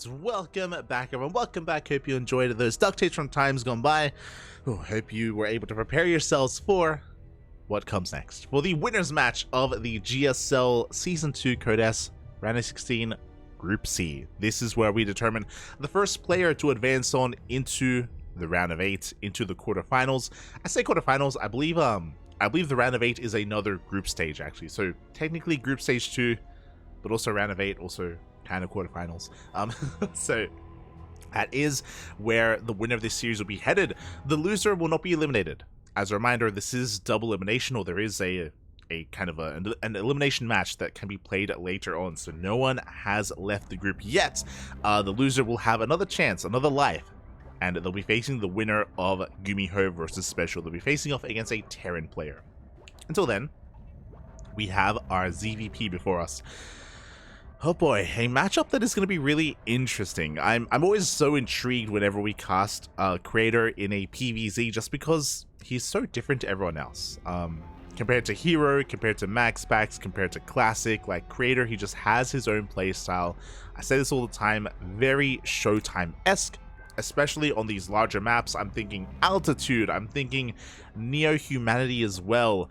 And welcome back, everyone. Welcome back. Hope you enjoyed those duct tapes from times gone by. Hope you were able to prepare yourselves for what comes next. For the winners match of the GSL Season 2 Code S Round of 16 Group C. This is where we determine the first player to advance on into the round of 8, into the quarterfinals. I say quarterfinals, I believe the round of 8 is another group stage actually. So technically group stage 2, but also round of 8, also kind of quarterfinals. So that is where the winner of this series will be headed. The loser will not be eliminated. As a reminder, this is double elimination, or there is a kind of an elimination match that can be played later on. So no one has left the group yet. The loser will have another chance, another life, and they'll be facing the winner of Gumiho versus Special. They'll be facing off against a Terran player. Until then, we have our ZvP before us. Oh boy, a matchup that is going to be really interesting. I'm always so intrigued whenever we cast a creator in a PvZ, just because he's so different to everyone else. Compared to Hero, compared to Max Packs, compared to Classic, like creator, he just has his own playstyle. I say this all the time, very Showtime-esque, especially on these larger maps. I'm thinking Altitude, I'm thinking Neo-Humanity as well.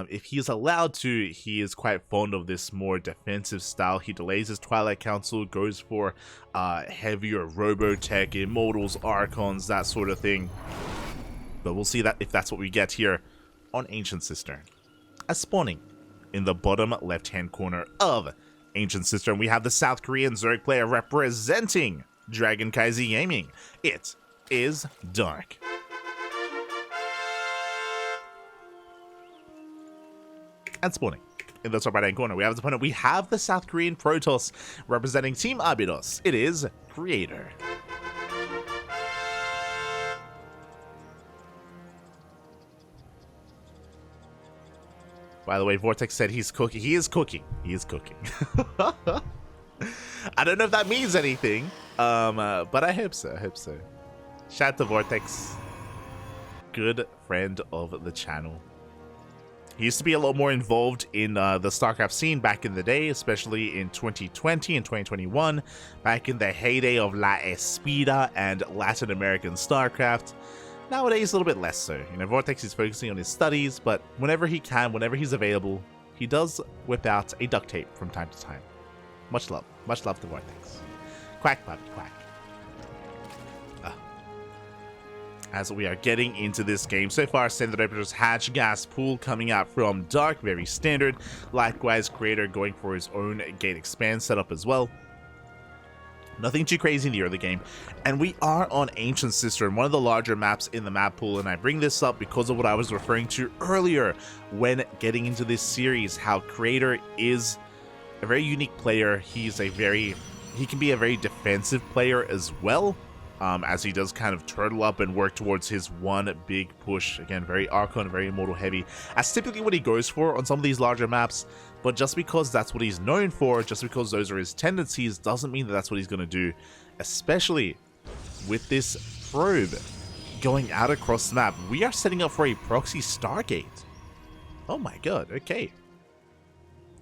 If he's allowed to, he is quite fond of this more defensive style. He delays his Twilight Council, goes for heavier Robotech, Immortals, Archons, that sort of thing. But we'll see that if that's what we get here on Ancient Cistern. As spawning in the bottom left-hand corner of Ancient Cistern, we have the South Korean Zerg player representing Dragon Kaizi Gaming. It is Dark. And spawning in the top right hand corner, we have his opponent. We have the South Korean Protoss representing Team Abydos. It is Creator. By the way, Vortex said he's cooking. He is cooking. He is cooking. I don't know if that means anything, but I hope so. I hope so. Shout out to Vortex, good friend of the channel. He used to be a lot more involved in the StarCraft scene back in the day, especially in 2020 and 2021, back in the heyday of La Espida and Latin American StarCraft. Nowadays, a little bit less so. You know, Vortex is focusing on his studies, but whenever he can, whenever he's available, he does whip out a duct tape from time to time. Much love to Vortex. Quack, puppy, quack. As we are getting into this game, so far, Standard Opener's Hatch Gas Pool coming out from Dark, very standard. Likewise, Creator going for his own Gate Expand setup as well. Nothing too crazy in the early game. And we are on Ancient Cistern, one of the larger maps in the map pool, and I bring this up because of what I was referring to earlier when getting into this series, how Creator is a very unique player. He can be a very defensive player as well, as he does kind of turtle up and work towards his one big push. Again, very Archon, very Immortal heavy. That's typically what he goes for on some of these larger maps, but just because that's what he's known for, just because those are his tendencies, doesn't mean that that's what he's going to do, especially with this probe going out across the map. We are setting up for a proxy Stargate. Oh my god, okay.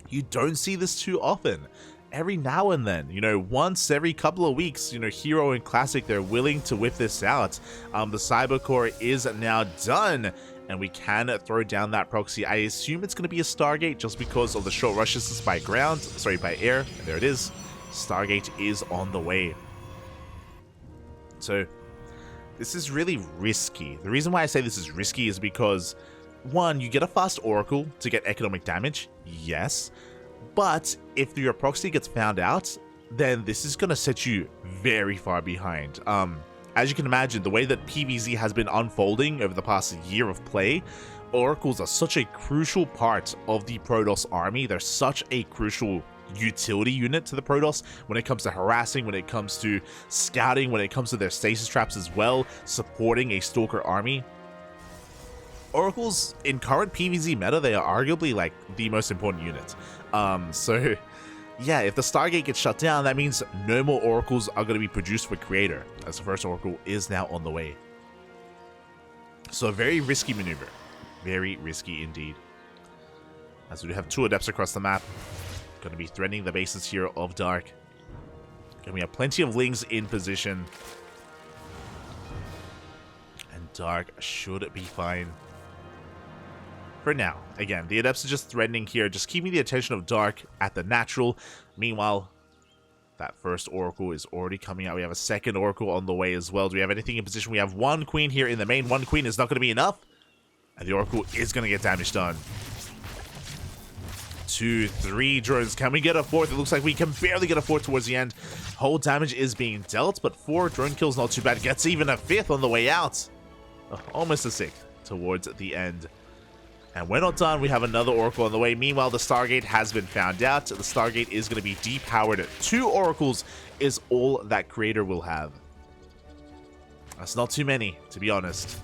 You don't see this too often. Every now and then, you know, once every couple of weeks, you know, Hero and Classic, they're willing to whip this out. The Cyber Core is now done, and we can throw down that proxy. I assume it's going to be a Stargate just because of the short rush distance by air. And there it is. Stargate is on the way. So this is really risky. The reason why I say this is risky is because, one, you get a fast Oracle to get economic damage, yes. But if your proxy gets found out, then this is going to set you very far behind. As you can imagine, the way that PvZ has been unfolding over the past year of play, Oracles are such a crucial part of the Protoss army. They're such a crucial utility unit to the Protoss when it comes to harassing, when it comes to scouting, when it comes to their stasis traps as well, supporting a Stalker army. Oracles, in current PvZ meta, they are arguably like the most important unit. So yeah, if the Stargate gets shut down, that means no more Oracles are going to be produced for Creator, as the first Oracle is now on the way. So a very risky maneuver. Very risky indeed. As we have two Adepts across the map, going to be threatening the bases here of Dark. And we have plenty of Lings in position. And Dark should be fine. For now. Again, the Adepts are just threatening here, just keeping the attention of Dark at the natural. Meanwhile, that first Oracle is already coming out. We have a second Oracle on the way as well. Do we have anything in position? We have one Queen here in the main. One Queen is not going to be enough. And the Oracle is going to get damage done. 2, 3 drones. Can we get a fourth? It looks like we can barely get a fourth towards the end. Whole damage is being dealt, but 4 drone kills not too bad. Gets even a 5th on the way out. Almost a 6th towards the end. And we're not done. We have another Oracle on the way. Meanwhile, the Stargate has been found out. The Stargate is going to be depowered. 2 Oracles is all that Creator will have. That's not too many, to be honest.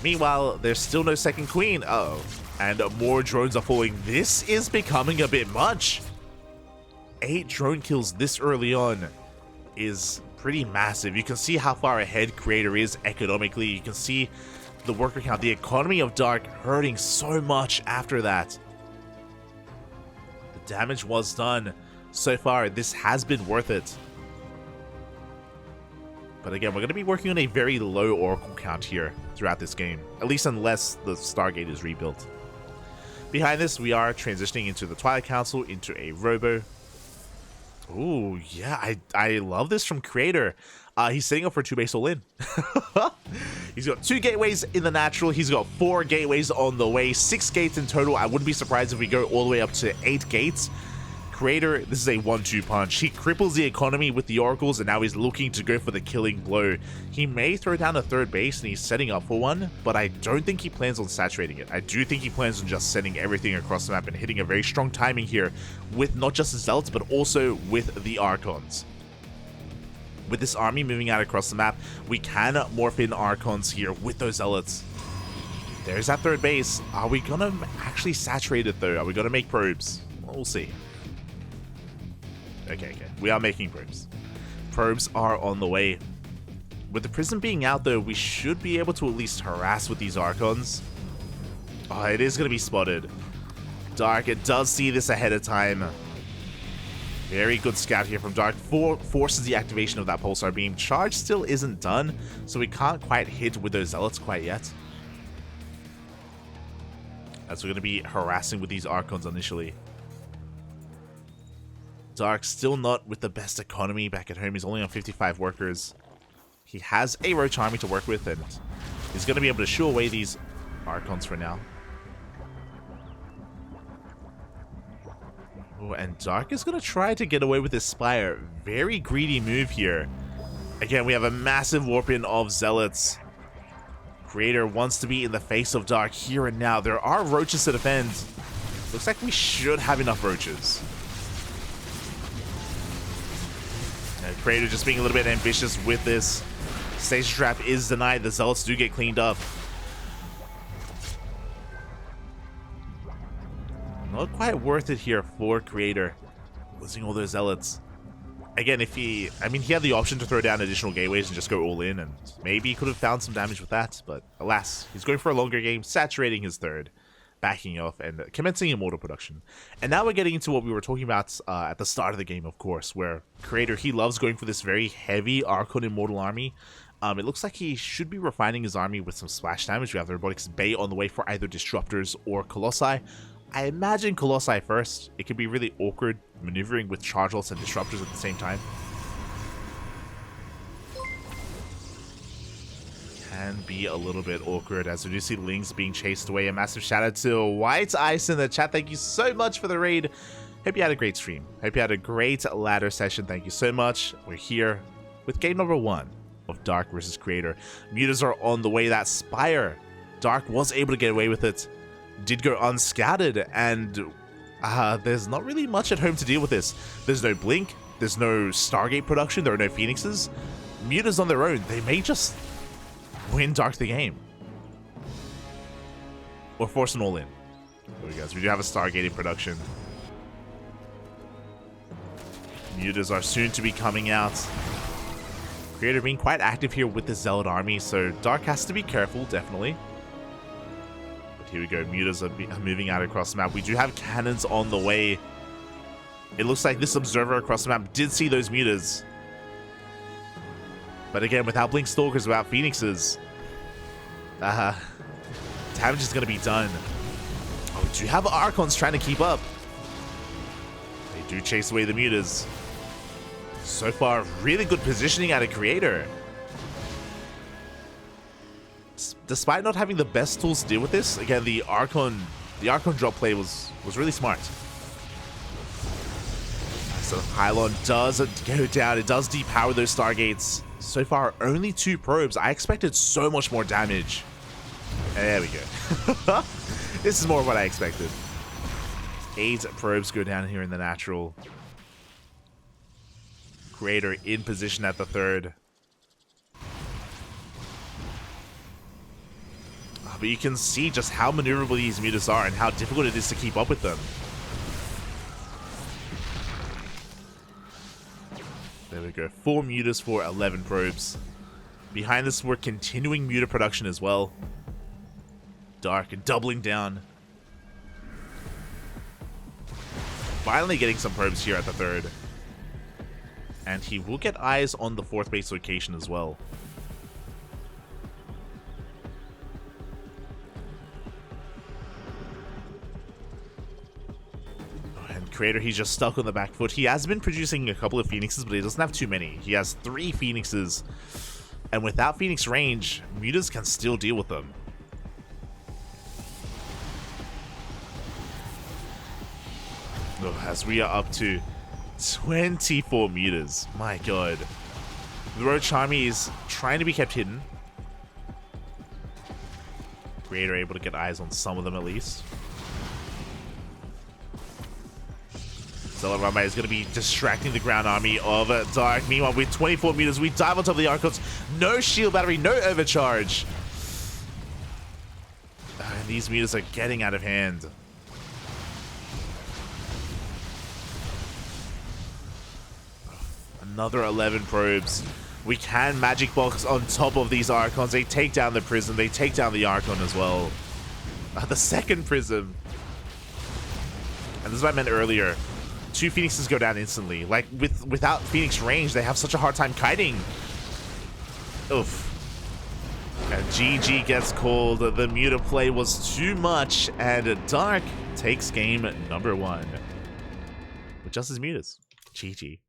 Meanwhile, there's still no second Queen. Uh-oh. And more drones are falling. This is becoming a bit much. 8 drone kills this early on is pretty massive. You can see how far ahead Creator is economically. You can see the worker count, the economy of Dark hurting so much after that. The damage was done. So far, this has been worth it. But again, we're going to be working on a very low Oracle count here throughout this game. At least unless the Stargate is rebuilt. Behind this, we are transitioning into the Twilight Council, into a Robo. Ooh, yeah, I love this from Creator. He's setting up for 2 base all-in. He's got 2 gateways in the natural. He's got 4 gateways on the way. 6 gates in total. I wouldn't be surprised if we go all the way up to 8 gates. Creator, this is a 1-2 punch. He cripples the economy with the Oracles, and now he's looking to go for the killing blow. He may throw down a 3rd base, and he's setting up for one, but I don't think he plans on saturating it. I do think he plans on just sending everything across the map and hitting a very strong timing here with not just the Zealots, but also with the Archons. With this army moving out across the map, we can morph in Archons here with those Zealots. There's that 3rd base. Are we going to actually saturate it, though? Are we going to make probes? We'll see. Okay. We are making probes. Probes are on the way. With the Prism being out, though, we should be able to at least harass with these Archons. Oh, it is going to be spotted. Dark, it does see this ahead of time. Very good scout here from Dark. Forces the activation of that Pulsar Beam. Charge still isn't done, so we can't quite hit with those Zealots quite yet. As we're going to be harassing with these Archons initially. Dark still not with the best economy back at home. He's only on 55 workers. He has a Roach army to work with, and he's going to be able to shoo away these Archons for now. Oh, and Dark is going to try to get away with this Spire. Very greedy move here. Again, we have a massive warp in of Zealots. Creator wants to be in the face of Dark here and now. There are Roaches to defend. Looks like we should have enough Roaches. Creator just being a little bit ambitious with this. Station Trap is denied. The Zealots do get cleaned up. Not quite worth it here for Creator. Losing all those Zealots. Again, if he had the option to throw down additional gateways and just go all in, and maybe he could have found some damage with that, but alas, he's going for a longer game, saturating his 3rd, backing off, and commencing Immortal production. And now we're getting into what we were talking about at the start of the game, of course, where Creator, he loves going for this very heavy Archon Immortal army. It looks like he should be refining his army with some splash damage. We have the Robotics Bay on the way for either Disruptors or Colossi. I imagine Colossi first. It could be really awkward maneuvering with Chargeless and Disruptors at the same time. Can be a little bit awkward as we do see Lings being chased away. A massive shout out to White Ice in the chat. Thank you so much for the raid. Hope you had a great stream. Hope you had a great ladder session. Thank you so much. We're here with game number 1 of Dark versus Creator. Mutas are on the way. That Spire, Dark was able to get away with it. Did go unscattered, and there's not really much at home to deal with this. There's no Blink. There's no Stargate production. There are no Phoenixes. Mutas on their own. They may just win Dark the game. Or force an all-in. There we go. We do have a Stargate in production. Mutas are soon to be coming out. Creator being quite active here with the Zealot army, so Dark has to be careful, definitely. But here we go. Mutas are moving out across the map. We do have cannons on the way. It looks like this observer across the map did see those Mutas. But again, without Blink Stalkers, without Phoenixes, damage is going to be done. Oh, we do have Archons trying to keep up. They do chase away the Mutas. So far, really good positioning out of Creator. Despite not having the best tools to deal with this, again, the Archon drop play was really smart. So Pylon does go down. It does depower those Stargates. So far, only 2 probes. I expected so much more damage. There we go. This is more what I expected. 8 probes go down here in the natural. Creator in position at the 3rd. But you can see just how maneuverable these Mutas are and how difficult it is to keep up with them. There we go. 4 Mutas for 11 probes. Behind this, we're continuing Muta production as well. Dark and doubling down. Finally getting some probes here at the 3rd. And he will get eyes on the 4th base location as well. Creator, he's just stuck on the back foot. He has been producing a couple of Phoenixes, but he doesn't have too many. He has 3 Phoenixes, and without Phoenix range, Mutas can still deal with them. Oh, as we are up to 24 Mutas. My god. The Roach Army is trying to be kept hidden. Creator able to get eyes on some of them at least. Zealot is going to be distracting the ground army of Dark. Meanwhile, with 24 Mutas, we dive on top of the Archons. No shield battery, no overcharge. And these Mutas are getting out of hand. Another 11 probes. We can Magic Box on top of these Archons. They take down the Prism. They take down the Archon as well. The 2nd Prism. And this is what I meant earlier. 2 Phoenixes go down instantly. Like, without Phoenix range, they have such a hard time kiting. Oof. And GG gets called. The Muta play was too much, and Dark takes game number 1. With just his Mutas. GG.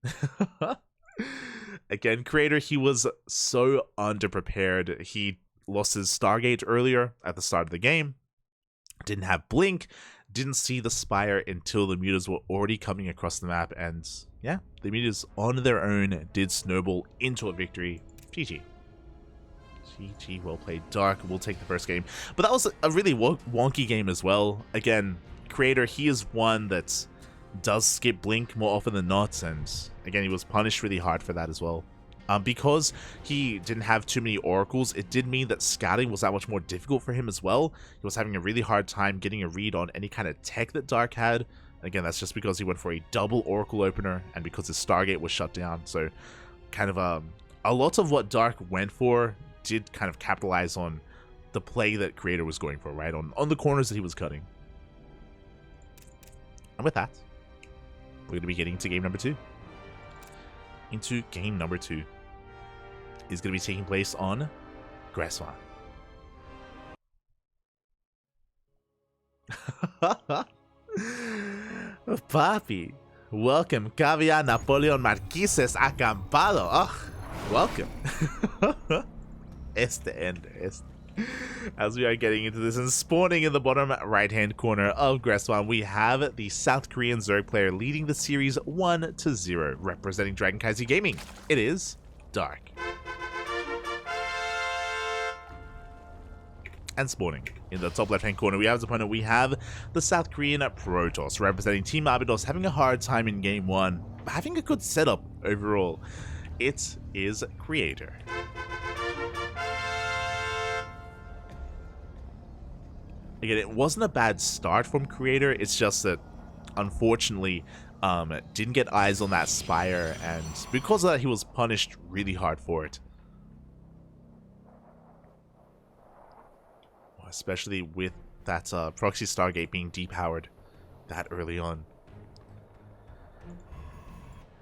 Again, Creator, he was so underprepared. He lost his Stargate earlier at the start of the game. Didn't have Blink. Didn't see the Spire until the Mutas were already coming across the map, and yeah, the Mutas on their own did snowball into a victory. GG. GG, well played. Dark will take the first game. But that was a really wonky game as well. Again, Creator, he is one that does skip Blink more often than not, and again, he was punished really hard for that as well. Because he didn't have too many oracles, it did mean that scouting was that much more difficult for him as well. He was having a really hard time getting a read on any kind of tech that Dark had. Again, that's just because he went for a double oracle opener and because his Stargate was shut down. So kind of a lot of what Dark went for did kind of capitalize on the play that Creator was going for, right? On the corners that he was cutting. And with that, we're going to be getting to game number 2. Into game number 2. Is going to be taking place on Grasswan. Papi, welcome, Caviar Napoleon Marquises Acampado. Oh, welcome. As we are getting into this and spawning in the bottom right-hand corner of Grasswan, we have the South Korean Zerg player leading the series 1-0, representing Dragon Kaiser Gaming. It is Dark. And spawning in the top left-hand corner, we have his opponent. We have the South Korean Protoss, representing Team Abydos, having a hard time in game 1, but having a good setup overall. It is Creator. Again, it wasn't a bad start from Creator. It's just that, unfortunately, didn't get eyes on that Spire, and because of that, he was punished really hard for it. Especially with that proxy Stargate being depowered that early on.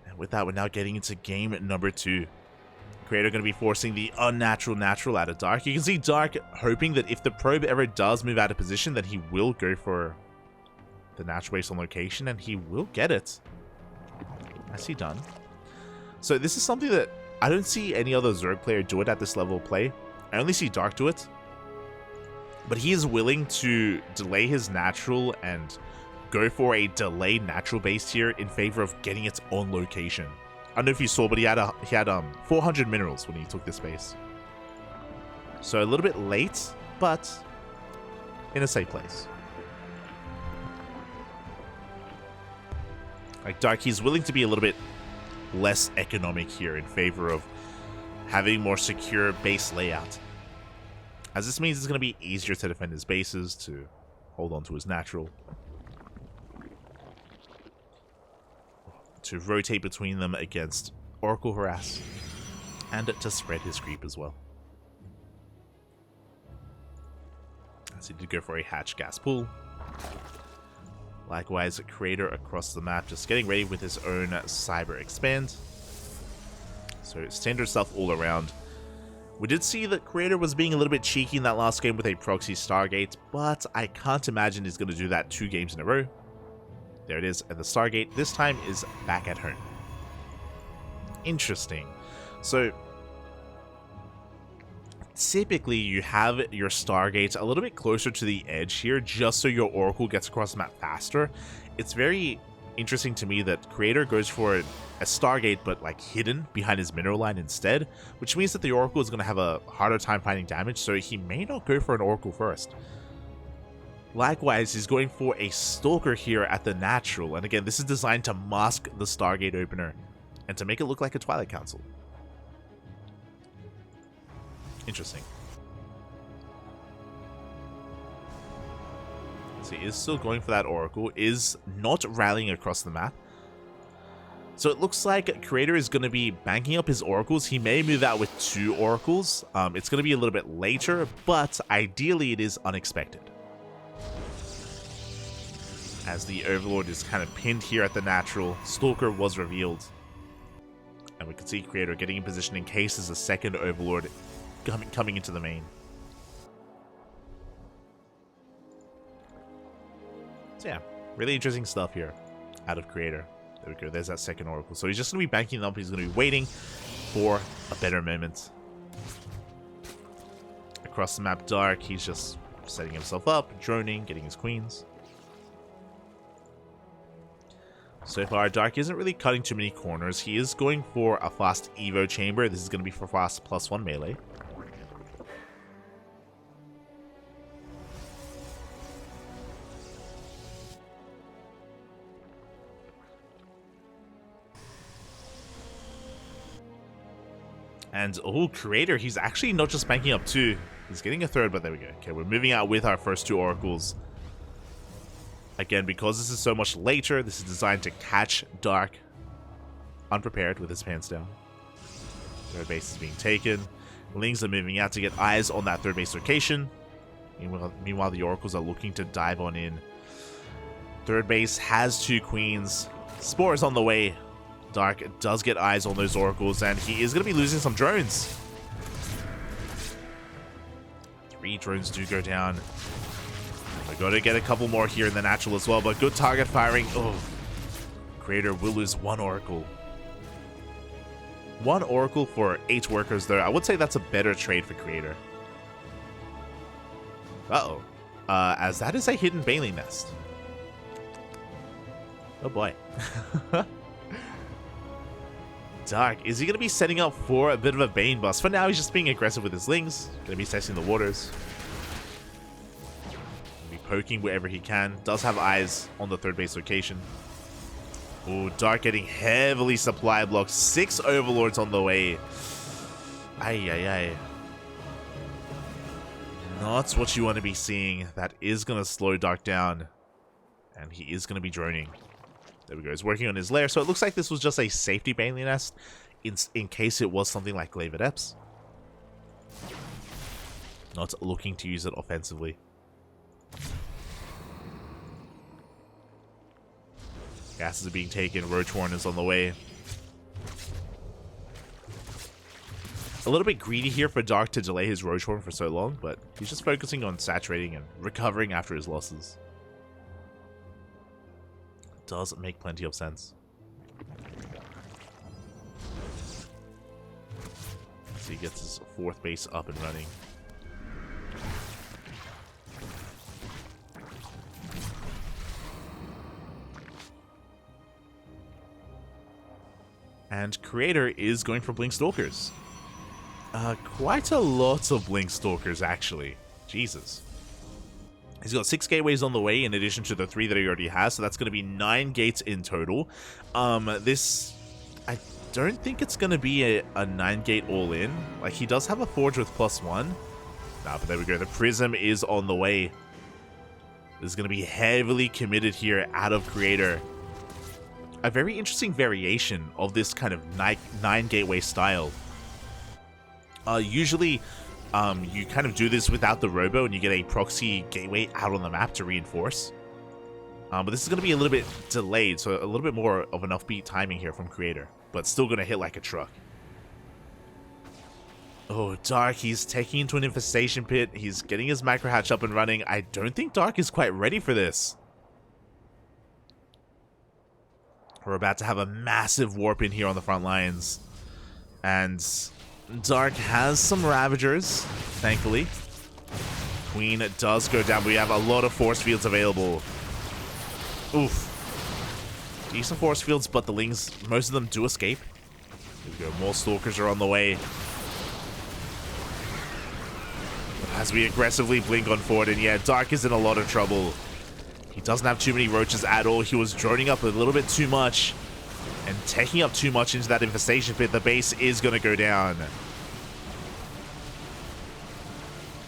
And with that, we're now getting into game number 2. Creator going to be forcing the unnatural natural out of Dark. You can see Dark hoping that if the probe ever does move out of position, that he will go for the natural base on location, and he will get it. As he done. So this is something that I don't see any other Zerg player do it at this level of play. I only see Dark do it. But he is willing to delay his natural and go for a delayed natural base here in favor of getting its own location. I don't know if you saw, but he had 400 minerals when he took this base. So a little bit late, but in a safe place. Like Dark, he's willing to be a little bit less economic here in favor of having more secure base layout. As this means it's going to be easier to defend his bases, to hold on to his natural, to rotate between them against Oracle Harass, and to spread his creep as well. As he did go for a hatch gas pool. Likewise, Creator across the map just getting ready with his own Cyber Expand. So standard stuff all around. We did see that Creator was being a little bit cheeky in that last game with a proxy Stargate, but I can't imagine he's going to do that 2 games in a row. There it is, and the Stargate this time is back at home. Interesting. So, typically you have your Stargate a little bit closer to the edge here, just so your Oracle gets across the map faster. It's very interesting to me that Creator goes for a Stargate, but like hidden behind his mineral line instead, which means that the Oracle is going to have a harder time finding damage, so he may not go for an Oracle first. Likewise, he's going for a Stalker here at the natural, and again, this is designed to mask the Stargate opener and to make it look like a Twilight Council. Interesting. So he is still going for that Oracle, is not rallying across the map. So it looks like Creator is going to be banking up his Oracles. He may move out with 2 Oracles. It's going to be a little bit later, but ideally it is unexpected. As the Overlord is kind of pinned here at the natural, Stalker was revealed. And we can see Creator getting in position in case there's a second Overlord coming into the main. So yeah, really interesting stuff here out of Creator. There we go, there's that second Oracle. So he's just going to be banking up, he's going to be waiting for a better moment. Across the map Dark, he's just setting himself up, droning, getting his queens. So far, Dark isn't really cutting too many corners. He is going for a fast Evo chamber. This is going to be for fast +1 melee. And, oh, Creator, he's actually not just banking up 2. He's getting a 3rd, but there we go. Okay, we're moving out with our first 2 Oracles. Again, because this is so much later, this is designed to catch Dark unprepared with his pants down. 3rd base is being taken. Lings are moving out to get eyes on that 3rd base location. Meanwhile, the Oracles are looking to dive on in. 3rd base has 2 queens. Spore is on the way. Dark does get eyes on those Oracles, and he is going to be losing some drones. 3 drones do go down. We got to get a couple more here in the natural as well, but good target firing. Oh, Creator will lose 1 Oracle. 1 Oracle for 8 workers, though. I would say that's a better trade for Creator. Uh-oh. As that is a hidden Bailey nest. Oh boy. Dark, is he going to be setting up for a bit of a Bane bust? For now, he's just being aggressive with his Lings. Going to be testing the waters. Poking wherever he can. Does have eyes on the 3rd base location. Oh, Dark getting heavily supply blocked. 6 Overlords on the way. Ay. Not what you want to be seeing. That is going to slow Dark down. And he is going to be droning. There we go. He's working on his lair. So it looks like this was just a safety Bailey nest in case it was something like Glaive Adepts. Not looking to use it offensively. Gases are being taken. Roach Warren is on the way. A little bit greedy here for Dark to delay his Roach Horn for so long, but he's just focusing on saturating and recovering after his losses. Does make plenty of sense. So he gets his 4th base up and running. And Creator is going for Blink Stalkers. Quite a lot of Blink Stalkers, actually. Jesus. He's got 6 gateways on the way in addition to the 3 that he already has, so that's going to be 9 gates in total. This... I don't think it's going to be a 9-gate all-in. Like, he does have a Forge with +1. Nah, but there we go. The Prism is on the way. This is going to be heavily committed here out of Creator. A very interesting variation of this kind of 9 gateway style. Usually, you kind of do this without the Robo and you get a proxy gateway out on the map to reinforce. But this is going to be a little bit delayed, so a little bit more of an offbeat timing here from Creator. But still going to hit like a truck. Oh, Dark, he's taking into an infestation pit. He's getting his macro hatch up and running. I don't think Dark is quite ready for this. We're about to have a massive warp in here on the front lines. And Dark has some Ravagers, thankfully. Queen does go down, but we have a lot of force fields available. Oof. Decent force fields, but the Lings, most of them do escape. There we go, more Stalkers are on the way. As we aggressively blink on forward, and yeah, Dark is in a lot of trouble. He doesn't have too many roaches at all. He was droning up a little bit too much and taking up too much into that infestation pit. The base is going to go down.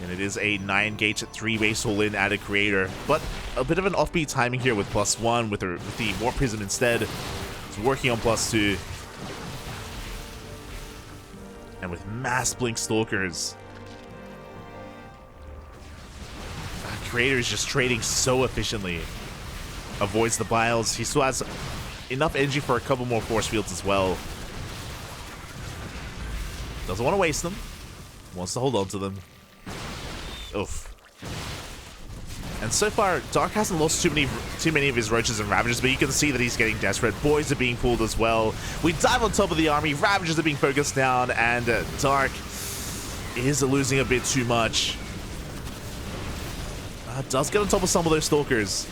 And it is a 9-gate 3-base all-in at a Creator. But a bit of an offbeat timing here with +1 with the Warp Prism instead. It's working on +2. And with mass Blink Stalkers. Creator is just trading so efficiently. Avoids the biles. He still has enough energy for a couple more force fields as well. Doesn't want to waste them. Wants to hold on to them. Oof. And so far, Dark hasn't lost too many of his Roaches and Ravagers, but you can see that he's getting desperate. Boys are being pulled as well. We dive on top of the army. Ravagers are being focused down, and Dark is losing a bit too much. Does get on top of some of those Stalkers.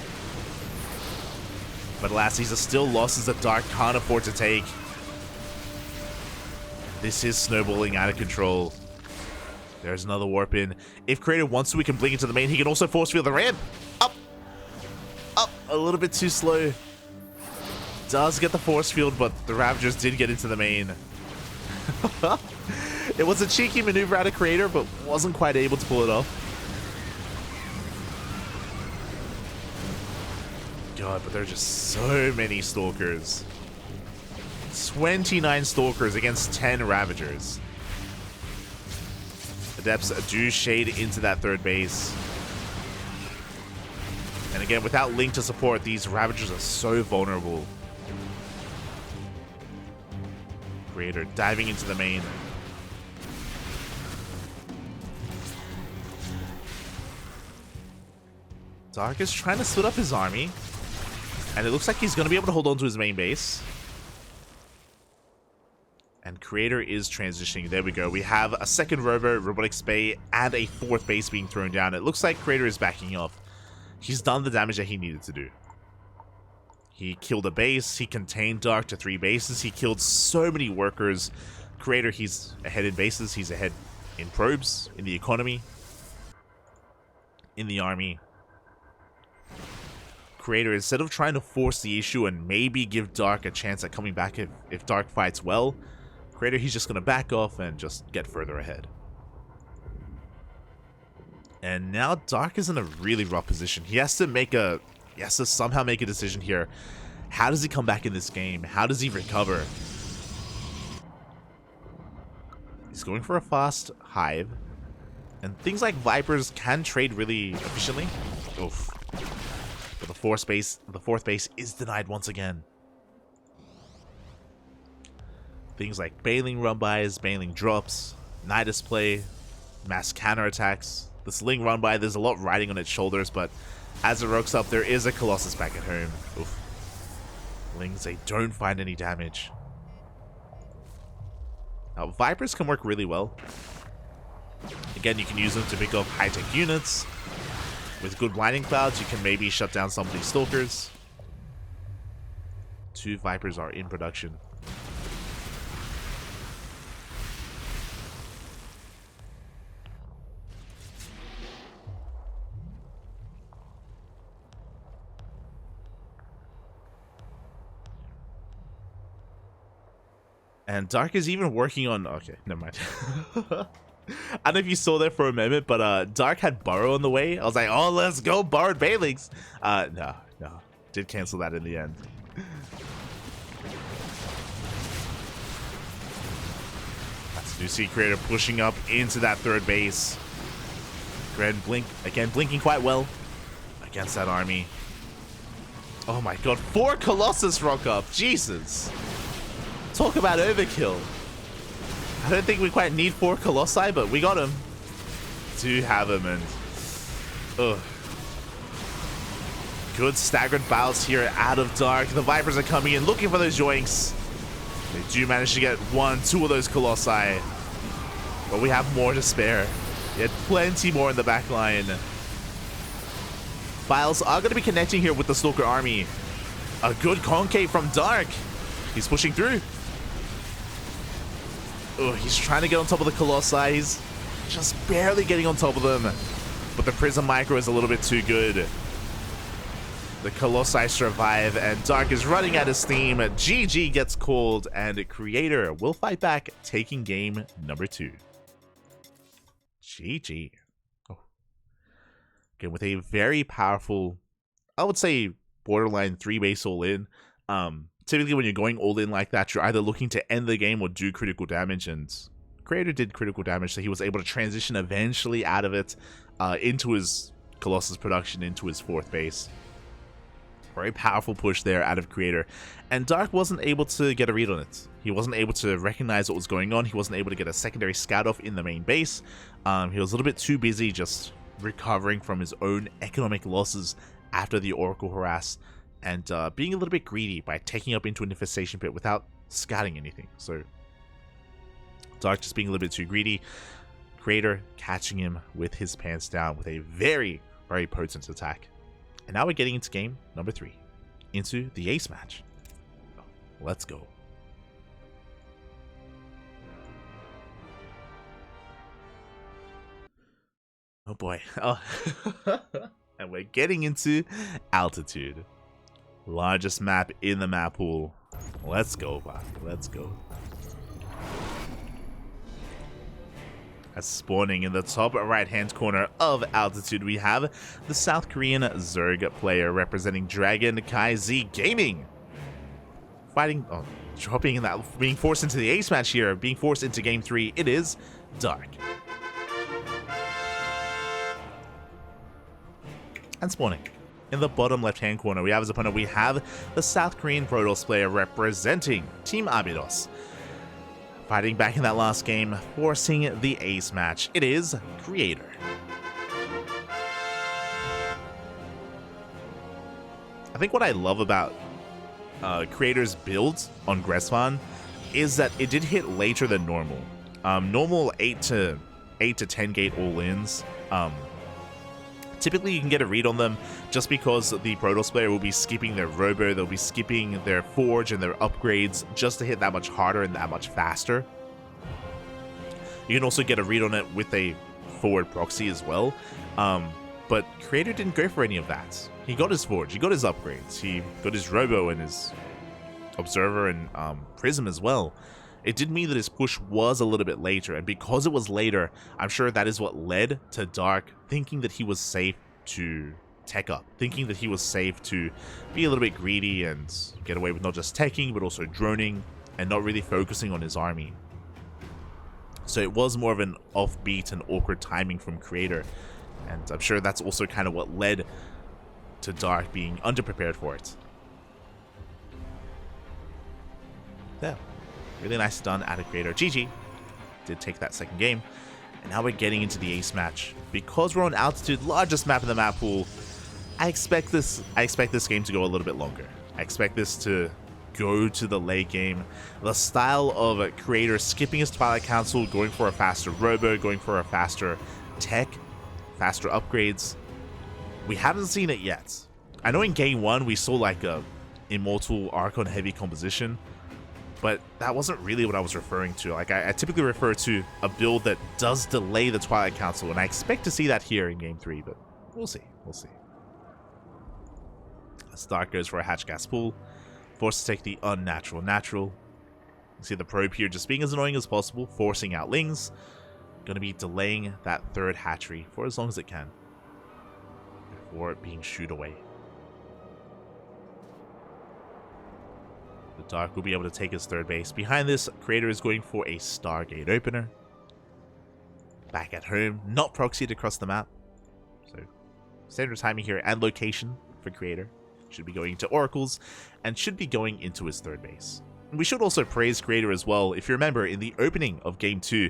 But alas, these are still losses that Dark can't afford to take. This is snowballing out of control. There's another warp in. If Creator wants to, we can blink into the main. He can also force field the ramp. Up. Up. A little bit too slow. Does get the force field, but the Ravagers did get into the main. It was a cheeky maneuver out of Creator, but wasn't quite able to pull it off. God, but there are just so many Stalkers. 29 Stalkers against 10 Ravagers. Adepts do shade into that 3rd base. And again, without Link to support, these Ravagers are so vulnerable. Creator diving into the main. Dark is trying to split up his army. And it looks like he's going to be able to hold on to his main base. And Creator is transitioning. There we go. We have a 2nd Robo, Robotics Bay, and a 4th base being thrown down. It looks like Creator is backing off. He's done the damage that he needed to do. He killed a base. He contained Dark to 3 bases. He killed so many workers. Creator, he's ahead in bases. He's ahead in probes, in the economy, in the army. Creator, instead of trying to force the issue and maybe give Dark a chance at coming back if Dark fights well, Creator, he's just going to back off and just get further ahead. And now Dark is in a really rough position. He has to somehow make a decision here. How does he come back in this game? How does he recover? He's going for a fast Hive. And things like Vipers can trade really efficiently. Oof. But the 4th base is denied once again. Things like Bailing run-bys, Bailing drops, Nidus play, mass counterattacks. The sling run by, there's a lot riding on its shoulders, but as it rocks up, there is a Colossus back at home. Oof. Lings, they don't find any damage. Now, Vipers can work really well. Again, you can use them to pick off high-tech units. With good blinding clouds, you can maybe shut down some of these stalkers. 2 Vipers are in production. And Dark is even working on... Okay, never mind. I don't know if you saw that for a moment, but Dark had Burrow on the way. I was like, oh, let's go, Borrowed Bailings. No. Did cancel that in the end. That's new Sea Creator pushing up into that third base. Grand Blink, again, blinking quite well against that army. Oh my god, 4 Colossus rock up. Jesus. Talk about overkill. I don't think we quite need 4 Colossi, but we got him. Do have him, and ugh. Good staggered battles here out of Dark. The Vipers are coming in looking for those yoinks. They do manage to get 1, 2 of those Colossi, but we have more to spare. Yet plenty more in the back line. Files are going to be connecting here with the Stalker army. A good concave from Dark. He's pushing through. Oh, he's trying to get on top of the Colossi. He's just barely getting on top of them. But the Prism Micro is a little bit too good. The Colossi survive, and Dark is running out of steam. GG gets called, and Creator will fight back, taking game number 2. GG. Oh. Again, with a very powerful, I would say, borderline 3-base all-in. Typically, when you're going all in like that, you're either looking to end the game or do critical damage, and Creator did critical damage, so he was able to transition eventually out of it into his Colossus production, into his 4th base. Very powerful push there out of Creator, and Dark wasn't able to get a read on it. He wasn't able to recognize what was going on. He wasn't able to get a secondary scout off in the main base. He was a little bit too busy just recovering from his own economic losses after the Oracle harass, and being a little bit greedy by taking up into an infestation pit without scouting anything. So Dark just being a little bit too greedy. Creator catching him with his pants down with a very, very potent attack. And now we're getting into game number 3, into the ace match. Let's go. Oh boy. Oh. And we're getting into Altitude. Largest map in the map pool. Let's go, Bobby. Let's go. As spawning in the top right-hand corner of Altitude, we have the South Korean Zerg player representing Dragon Kai Z Gaming. Fighting, dropping in that, being forced into the ace match here, being forced into game 3. It is Dark. And spawning in the bottom left-hand corner, we have as opponent, we have the South Korean Protoss player representing Team Abydos. Fighting back in that last game, forcing the ace match. It is Creator. I think what I love about Creator's build on Gresvan is that it did hit later than normal. Normal 8 to 10 gate all-ins. Typically, you can get a read on them just because the Protoss player will be skipping their Robo, they'll be skipping their Forge and their upgrades just to hit that much harder and that much faster. You can also get a read on it with a forward proxy as well, but Creator didn't go for any of that. He got his Forge, he got his upgrades, he got his Robo and his Observer and Prism as well. It did mean that his push was a little bit later, and because it was later, I'm sure that is what led to Dark thinking that he was safe to tech up, thinking that he was safe to be a little bit greedy and get away with not just teching, but also droning, and not really focusing on his army. So it was more of an offbeat and awkward timing from Creator, and I'm sure that's also kind of what led to Dark being underprepared for it. Yeah. Really nice done out of Creator. GG. did take that second game. And now we're getting into the ace match. Because we're on altitude, largest map in the map pool, I expect this game to go a little bit longer. I expect this to go to the late game. The style of Creator skipping his Twilight Council, going for a faster robo, going for a faster tech, faster upgrades. We haven't seen it yet. I know in game 1 we saw like a Immortal Archon heavy composition, but that wasn't really what I was referring to. Like I typically refer to a build that does delay the Twilight Council, and I expect to see that here in game 3, but we'll see. Stark goes for a hatch gas pool, forced to take the unnatural natural. You see the probe here just being as annoying as possible, forcing out Lings. Going to be delaying that third hatchery for as long as it can before it being shooed away. The Dark will be able to take his third base. Behind this, Creator is going for a Stargate opener. Back at home, not proxied across the map. So, standard timing here and location for Creator. Should be going into Oracles and should be going into his third base. We should also praise Creator as well. If you remember, in the opening of Game 2,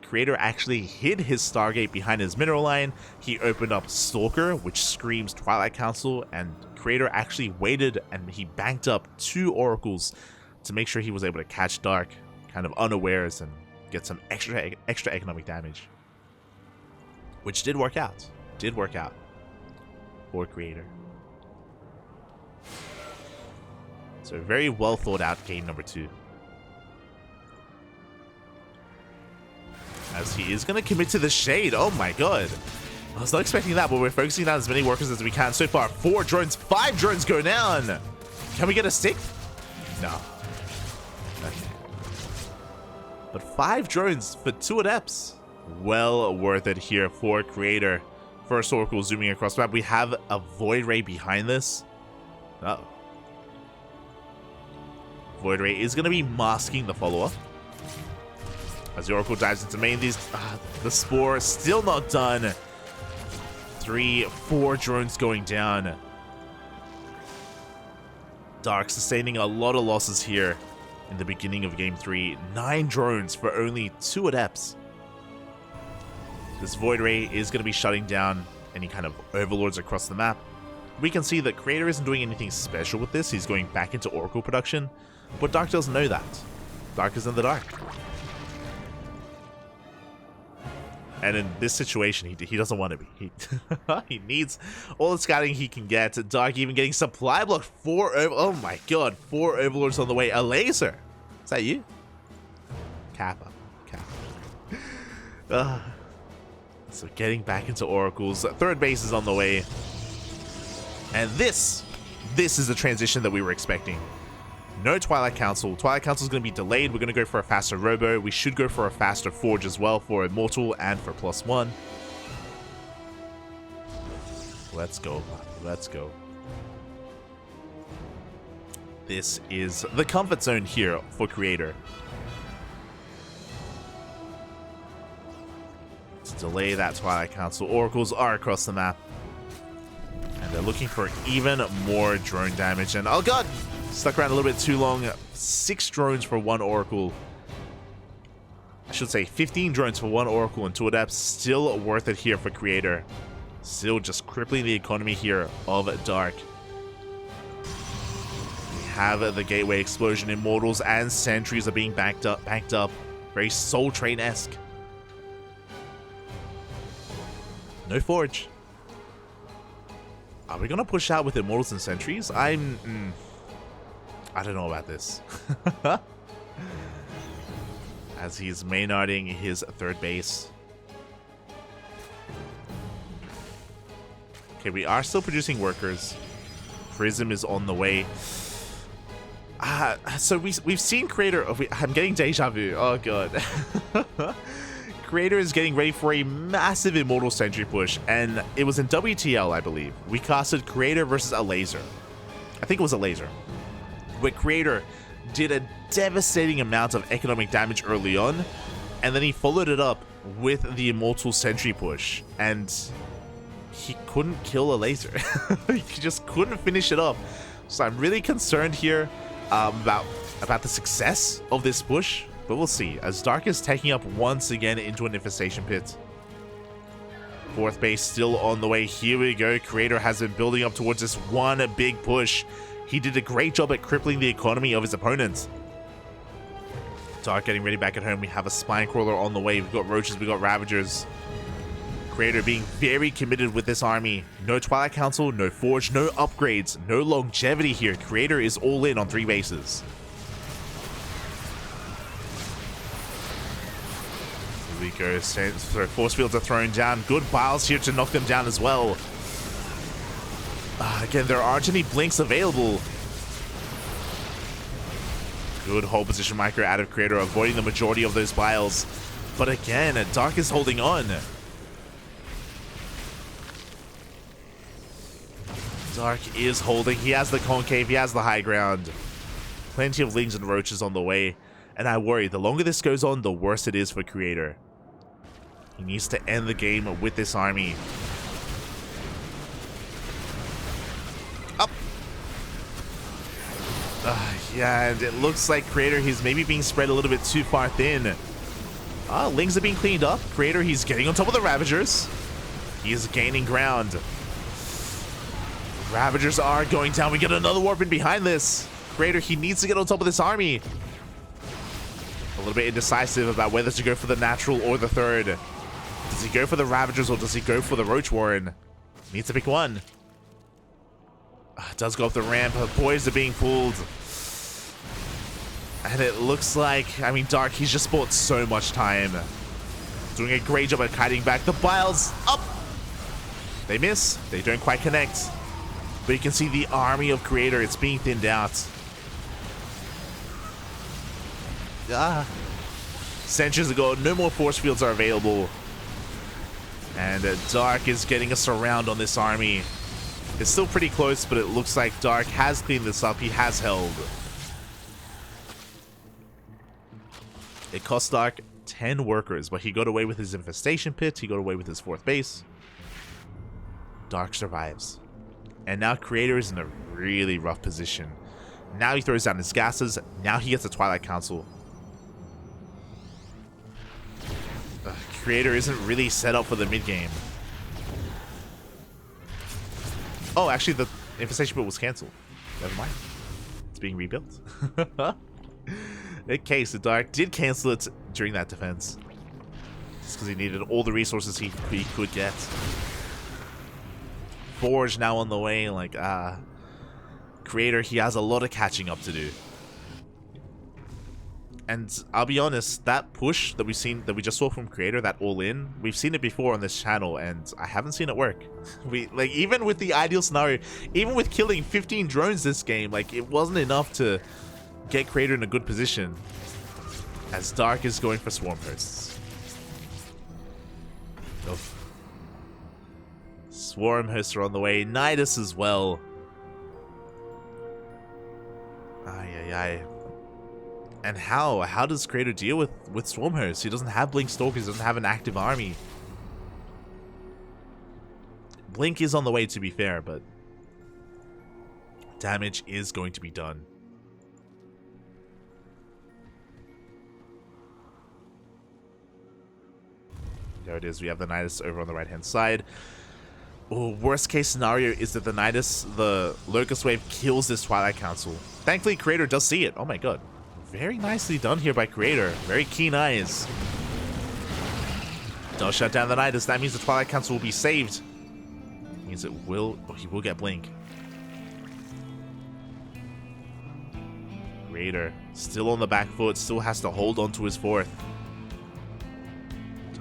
Creator actually hid his Stargate behind his mineral line. He opened up Stalker, which screams Twilight Council, and Creator actually waited and he banked up 2 Oracles to make sure he was able to catch Dark, kind of unawares, and get some extra economic damage. Which did work out. For Creator. So very well thought out game number 2. As he is going to commit to the shade. Oh my god. I was not expecting that, but we're focusing on as many workers as we can. So far, 4 drones, 5 drones go down. Can we get a 6th? No. Okay. But 5 drones for 2 adepts. Well worth it here for Creator. First Oracle zooming across the map. We have a Void Ray behind this. Uh-oh. Void Ray is going to be masking the follow-up. As the Oracle dives into main, the Spore is still not done. 3, 4 drones going down. Dark sustaining a lot of losses here in the beginning of game 3. 9 drones for only 2 adepts. This Void Ray is going to be shutting down any kind of overlords across the map. We can see that Creator isn't doing anything special with this. He's going back into Oracle production. But Dark doesn't know that. Dark is in the dark. And in this situation, he doesn't want to be. He needs all the scouting he can get. Dark even getting supply block. 4 oh my god, 4 overlords on the way. A laser. Is that you? Kappa. So getting back into Oracles. Third base is on the way. And this is the transition that we were expecting. No Twilight Council. Twilight Council is going to be delayed. We're going to go for a faster Robo. We should go for a faster Forge as well for Immortal and for +1. Let's go. Let's go. This is the comfort zone here for Creator. To delay that Twilight Council. Oracles are across the map. And they're looking for even more drone damage. And oh god! Stuck around a little bit too long. 6 drones for 1 Oracle. I should say 15 drones for 1 Oracle and 2 Adepts. Still worth it here for Creator. Still just crippling the economy here of Dark. We have the Gateway Explosion. Immortals and Sentries are being backed up. Very Soul Train-esque. No Forge. Are we going to push out with Immortals and Sentries? I don't know about this. As he's maynarding his third base. Okay, we are still producing workers. Prism is on the way. So we've seen Creator. Oh, I'm getting deja vu. Oh god. Creator is getting ready for a massive Immortal Sentry push, and it was in WTL, I believe. We casted Creator versus a laser. I think it was a laser. Where Creator did a devastating amount of economic damage early on, and then he followed it up with the Immortal Sentry push, and he couldn't kill a laser. He just couldn't finish it off. So I'm really concerned here about the success of this push. But we'll see, as Dark is taking up once again into an infestation pit. Fourth base still on the way. Here we go. Creator has been building up towards this one big push. He did a great job at crippling the economy of his opponents. Dark getting ready back at home. We have a Spine Crawler on the way. We've got Roaches, we've got Ravagers. Creator being very committed with this army. No Twilight Council, no Forge, no upgrades, no longevity here. Creator is all in on 3 bases. Here we go. So force fields are thrown down. Good biles here to knock them down as well. Again, there aren't any blinks available. Good hold position micro out of Creator, avoiding the majority of those biles. But again, Dark is holding on. Dark is holding. He has the concave, he has the high ground. Plenty of Lings and Roaches on the way. And I worry, the longer this goes on, the worse it is for Creator. He needs to end the game with this army. Up! Yeah, and it looks like Creator, he's maybe being spread a little bit too far thin. Lings are being cleaned up. Creator, he's getting on top of the Ravagers. He is gaining ground. Ravagers are going down. We get another warp in behind this. Creator, he needs to get on top of this army. A little bit indecisive about whether to go for the natural or the third. Does he go for the Ravagers or does he go for the Roach Warren? Needs to pick one. Does go up the ramp. Boys are being pulled. And it looks like, I mean, Dark, he's just bought so much time. Doing a great job at kiting back. The biles up. They miss. They don't quite connect. But you can see the army of Creator, it's being thinned out. Centuries ago, no more force fields are available. And Dark is getting a surround on this army. It's still pretty close, but it looks like Dark has cleaned this up. He has held. It cost Dark 10 workers, but he got away with his infestation pit. He got away with his 4th base. Dark survives. And now Creator is in a really rough position. Now he throws down his gases. Now he gets a Twilight Council. Creator isn't really set up for the mid-game. Oh, actually, the infestation pit was cancelled. Never mind. It's being rebuilt. Okay, so Dark did cancel it during that defense. Just because he needed all the resources he could get. Forge now on the way, like, Creator, he has a lot of catching up to do. And I'll be honest, that push that we just saw from Creator, that all-in, we've seen it before on this channel, and I haven't seen it work. Like, even with the ideal scenario, even with killing 15 drones this game, like, it wasn't enough to get Creator in a good position. As Dark is going for Swarm Hosts. Oh. Swarm Hosts are on the way. Nidus as well. Ay. And how does Creator deal with Swarm Hosts? He doesn't have Blink Stalkers, he doesn't have an active army. Blink is on the way, to be fair, but damage is going to be done. There it is. We have the Nidus over on the right-hand side. Oh, worst case scenario is that the Nidus, the Locust Wave, kills this Twilight Council. Thankfully, Creator does see it. Oh my god. Very nicely done here by Creator. Very keen eyes. Does shut down the Nidus. That means the Twilight Council will be saved. Means it will... Oh, he will get Blink. Creator still on the back foot. Still has to hold on to his 4th.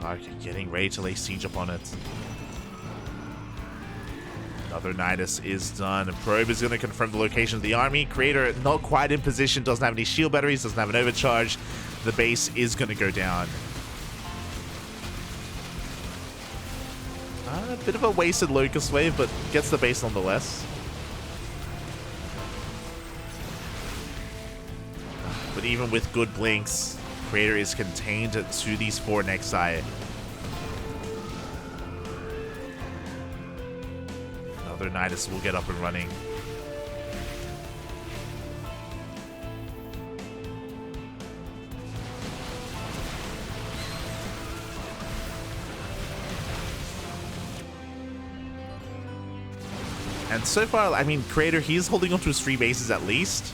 Dark getting ready to lay siege upon it. Another Nidus is done. Probe is going to confirm the location of the army. Creator not quite in position. Doesn't have any shield batteries. Doesn't have an overcharge. The base is going to go down. A bit of a wasted Locust Wave, but gets the base nonetheless. But even with good blinks, Creator is contained to these 4 Nexi. Another Nidus will get up and running. And so far, I mean, Creator, he's holding on to his 3 bases at least.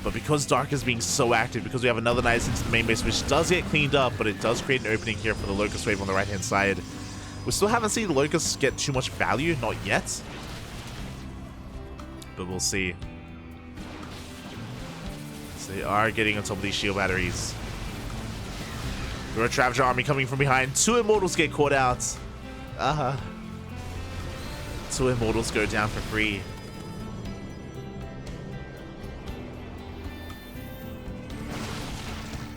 But because Dark is being so active, because we have another Nice into the main base, which does get cleaned up, but it does create an opening here for the Locust Wave on the right-hand side. We still haven't seen the Locusts get too much value, not yet. But we'll see. So they are getting on top of these shield batteries. The Red Ravager army coming from behind. 2 Immortals get caught out. 2 Immortals go down for free.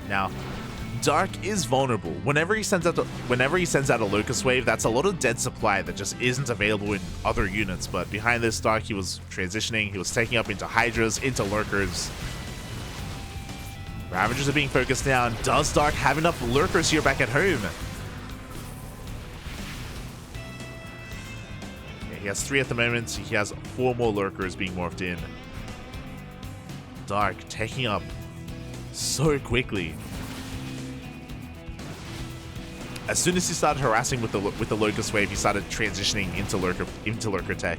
Now, Dark is vulnerable. Whenever he sends out a Locust Wave, that's a lot of dead supply that just isn't available in other units. But behind this, Dark, he was transitioning. He was taking up into Hydras, into Lurkers. Ravagers are being focused down. Does Dark have enough Lurkers here back at home? Yeah, he has 3 at the moment. He has 4 more Lurkers being morphed in. Dark taking up so quickly. As soon as he started harassing with the Locust Wave, he started transitioning into Lurker tech.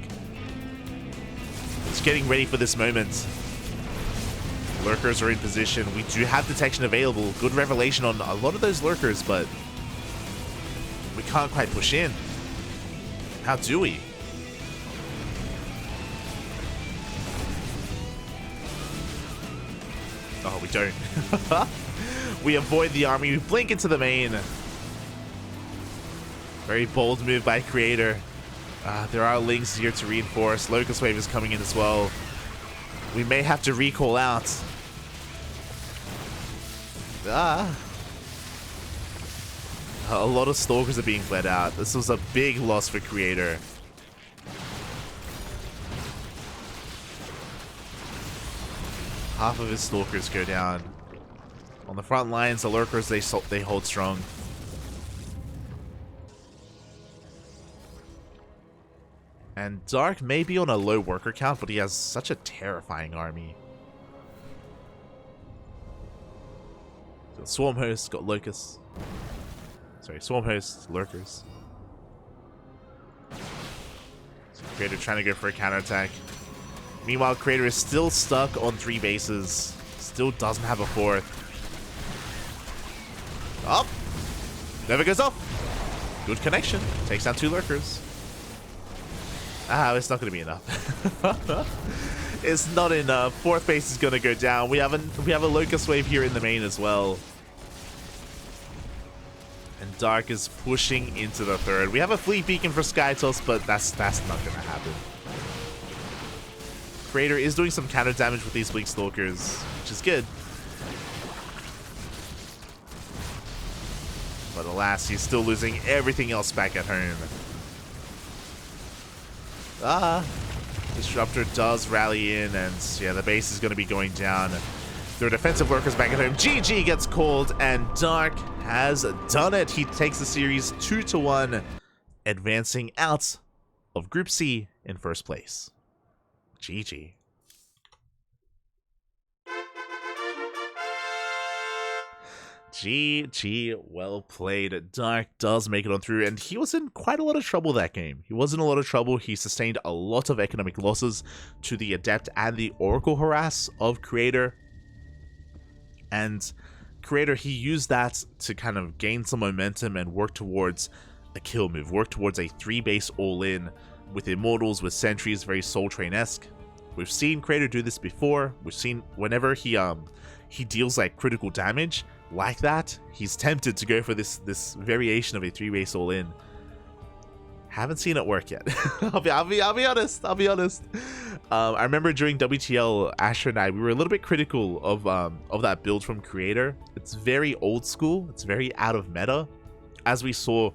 He's getting ready for this moment. Lurkers are in position. We do have detection available. Good revelation on a lot of those Lurkers, but we can't quite push in. How do we? Oh, we don't. We avoid the army. We blink into the main. Very bold move by Creator. There are links here to reinforce. Locust Wave is coming in as well. We may have to recall out. A lot of Stalkers are being bled out. This was a big loss for Creator. Half of his Stalkers go down. On the front lines, the Lurkers, they hold strong. And Dark may be on a low worker count, but he has such a terrifying army. So Swarm Host, got Locusts. Sorry, Swarm Host, Lurkers. So Creator trying to go for a counterattack. Meanwhile, Creator is still stuck on 3 bases. Still doesn't have a 4th. Up! Never goes off. Good connection. Takes down 2 Lurkers. It's not going to be enough. It's not enough. 4th base is going to go down. We have a Locust Wave here in the main as well. And Dark is pushing into the 3rd. We have a Fleet Beacon for Skytoss, but that's not going to happen. Creator is doing some counter damage with these Blink Stalkers, which is good. But alas, he's still losing everything else back at home. Disruptor does rally in, and yeah, the base is going to be going down. Their defensive workers back at home. GG gets called, and Dark has done it. He takes the series 2-1, advancing out of Group C in 1st place. GG. GG, well played. Dark does make it on through, and he was in quite a lot of trouble that game. He was in a lot of trouble. He sustained a lot of economic losses to the Adept and the Oracle harass of Creator. And Creator, he used that to kind of gain some momentum and work towards a kill move, work towards a 3-base all-in with Immortals, with Sentries, very Soul Train-esque. We've seen Creator do this before. We've seen whenever he deals like critical damage like that, he's tempted to go for this variation of a 3-base all-in. Haven't seen it work yet. I'll be honest. I remember during WTL, Asher and I, we were a little bit critical of that build from Creator. It's very old school. It's very out of meta. As we saw,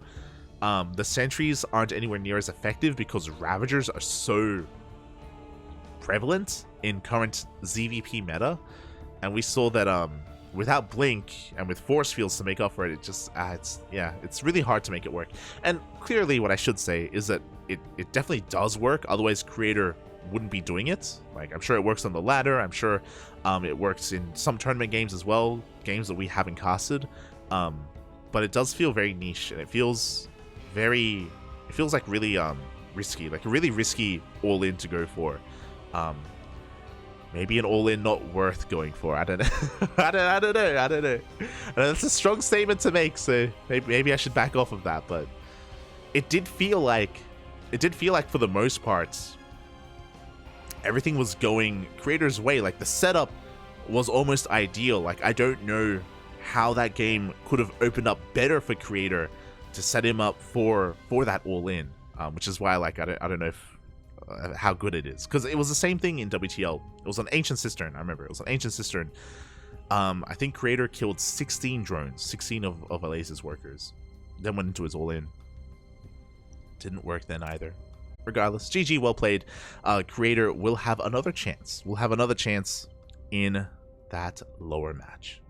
the Sentries aren't anywhere near as effective because Ravagers are so prevalent in current ZvP meta, and we saw that without Blink and with Force Fields to make up for it, it just it's really hard to make it work. And clearly what I should say is that it definitely does work, otherwise Creator wouldn't be doing it. Like, I'm sure it works on the ladder, I'm sure it works in some tournament games as well, games that we haven't casted, but it does feel very niche, and it feels like really risky, like a really risky all-in to go for. Maybe an all-in not worth going for. I don't know. I don't know. That's a strong statement to make, so maybe I should back off of that. But it did feel like for the most part, everything was going Creator's way. Like the setup was almost ideal. Like I don't know how that game could have opened up better for Creator to set him up for that all-in, which is why like I don't know if how good it is, because it was the same thing in WTL. It was an Ancient Cistern. I remember it was an Ancient Cistern. I think Creator killed 16 drones, 16 of Alaze's workers, then went into his all-in. Didn't work then either. Regardless, GG, well played. Creator will have another chance. We'll have another chance in that lower match.